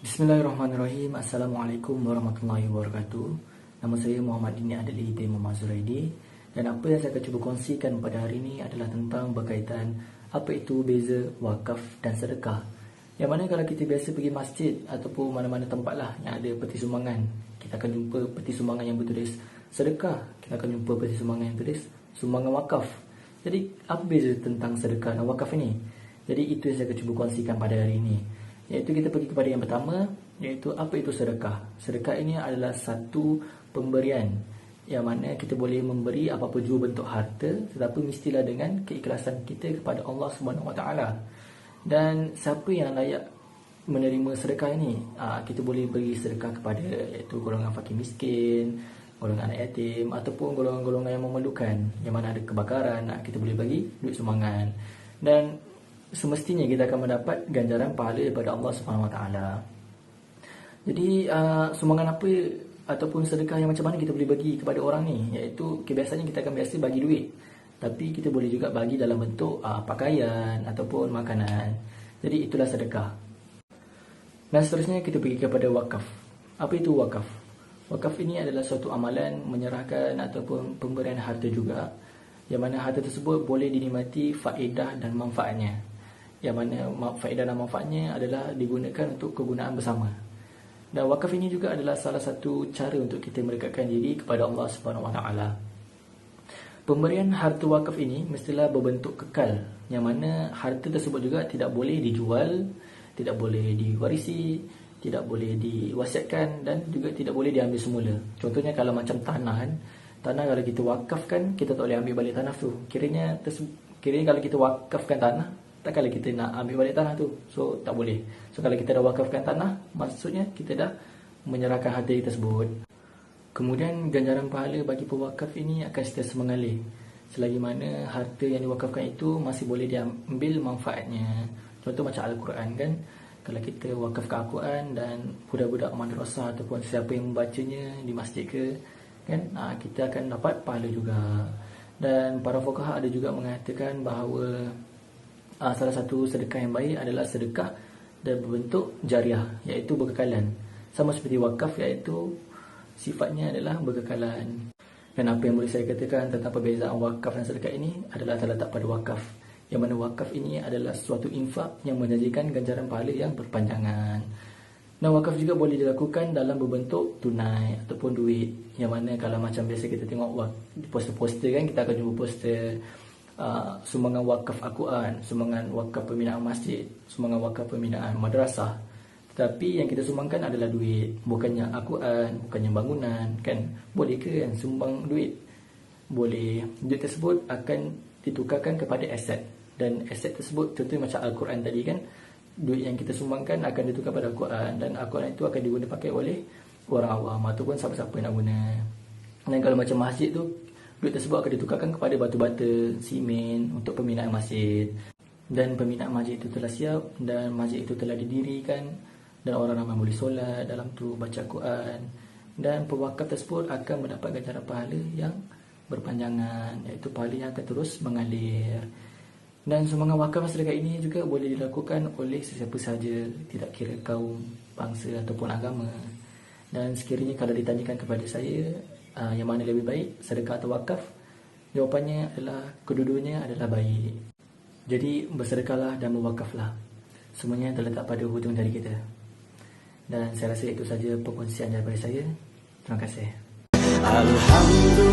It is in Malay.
Bismillahirrahmanirrahim. Assalamualaikum warahmatullahi wabarakatuh. Nama saya Muhammad Dini Adli bin Muhammad Zuraidi. Dan apa yang saya akan cuba kongsikan pada hari ini adalah tentang berkaitan apa itu beza wakaf dan sedekah. Yang mana kalau kita biasa pergi masjid ataupun mana-mana tempat lah yang ada peti sumbangan, kita akan jumpa peti sumbangan yang bertulis sedekah. Kita akan jumpa peti sumbangan yang tulis sumbangan wakaf. Jadi apa beza tentang sedekah dan wakaf ini? Jadi itu yang saya akan cuba kongsikan pada hari ini. Iaitu kita pergi kepada yang pertama, iaitu apa itu sedekah. Sedekah ini adalah satu pemberian yang mana kita boleh memberi apa-apa jua bentuk harta, tetapi mestilah dengan keikhlasan kita kepada Allah SWT. Dan siapa yang layak menerima sedekah ini? Kita boleh beri sedekah kepada iaitu golongan fakir miskin, golongan anak yatim, ataupun golongan-golongan yang memerlukan, yang mana ada kebakaran, kita boleh bagi duit sumbangan. Dan semestinya kita akan mendapat ganjaran pahala daripada Allah SWT. Jadi sumbangan apa ataupun sedekah yang macam mana kita boleh bagi kepada orang ni? Iaitu biasanya kita akan biasa bagi duit, tapi kita boleh juga bagi dalam bentuk pakaian ataupun makanan. Jadi itulah sedekah. Dan seterusnya kita pergi kepada wakaf. Apa itu wakaf? Wakaf ini adalah suatu amalan menyerahkan ataupun pemberian harta juga, yang mana harta tersebut boleh dinikmati faedah dan manfaatnya, yang mana faedah dan manfaatnya adalah digunakan untuk kegunaan bersama. Dan wakaf ini juga adalah salah satu cara untuk kita mendekatkan diri kepada Allah SWT. Pemberian harta wakaf ini mestilah berbentuk kekal, yang mana harta tersebut juga tidak boleh dijual, tidak boleh diwarisi, tidak boleh diwasiatkan, dan juga tidak boleh diambil semula. Contohnya kalau macam tanah kan, tanah kalau kita wakafkan, kita tak boleh ambil balik tanah tu. Kiranya kalau kita wakafkan tanah, takkanlah kita nak ambil balik tanah tu. So tak boleh. So kalau kita dah wakafkan tanah, maksudnya kita dah menyerahkan harta tersebut. Kemudian ganjaran pahala bagi pewakaf ini akan sentiasa mengalir selagi mana harta yang diwakafkan itu masih boleh diambil manfaatnya. Contoh macam Al-Quran kan, kalau kita wakafkan Al-Quran dan budak-budak madrasah ataupun siapa yang membacanya di masjid ke, kan, kita akan dapat pahala juga. Dan para fuqaha ada juga mengatakan bahawa salah satu sedekah yang baik adalah sedekah dan berbentuk jariah, iaitu berkekalan. Sama seperti wakaf, iaitu sifatnya adalah berkekalan. Dan apa yang boleh saya katakan tentang perbezaan wakaf dan sedekah ini adalah terletak pada wakaf, yang mana wakaf ini adalah suatu infak yang menjanjikan ganjaran pahala yang berpanjangan. Dan wakaf juga boleh dilakukan dalam berbentuk tunai ataupun duit, yang mana kalau macam biasa kita tengok poster-poster kan, kita akan jumpa poster sumbangan wakaf Al-Quran, sumbangan wakaf pembinaan masjid, sumbangan wakaf pembinaan madrasah. Tetapi yang kita sumbangkan adalah duit, bukannya Al-Quran, bukannya bangunan kan. Boleh ke kan sumbang duit? Boleh. Duit tersebut akan ditukarkan kepada aset, dan aset tersebut contohnya macam Al-Quran tadi kan, duit yang kita sumbangkan akan ditukar pada Al-Quran, dan Al-Quran itu akan diguna pakai oleh orang awam ataupun siapa-siapa yang nak guna. Dan kalau macam masjid tu, duit tersebut akan ditukarkan kepada batu-bata, simen untuk pembinaan masjid. Dan pembinaan masjid itu telah siap, dan masjid itu telah didirikan, dan orang ramai boleh solat dalam tu, baca Quran. Dan pewakaf tersebut akan mendapat ganjaran pahala yang berpanjangan, iaitu pahala yang akan terus mengalir. Dan sumbangan wakaf sedekah ini juga boleh dilakukan oleh sesiapa sahaja, tidak kira kaum, bangsa ataupun agama. Dan sekiranya kalau ditanyakan kepada saya, yang mana lebih baik, sedekah atau wakaf, jawapannya adalah kedua-duanya adalah baik. Jadi bersedekahlah dan berwakaflah. Semuanya terletak pada hujung jari kita. Dan saya rasa itu saja perkongsian daripada saya. Terima kasih. Alhamdulillah.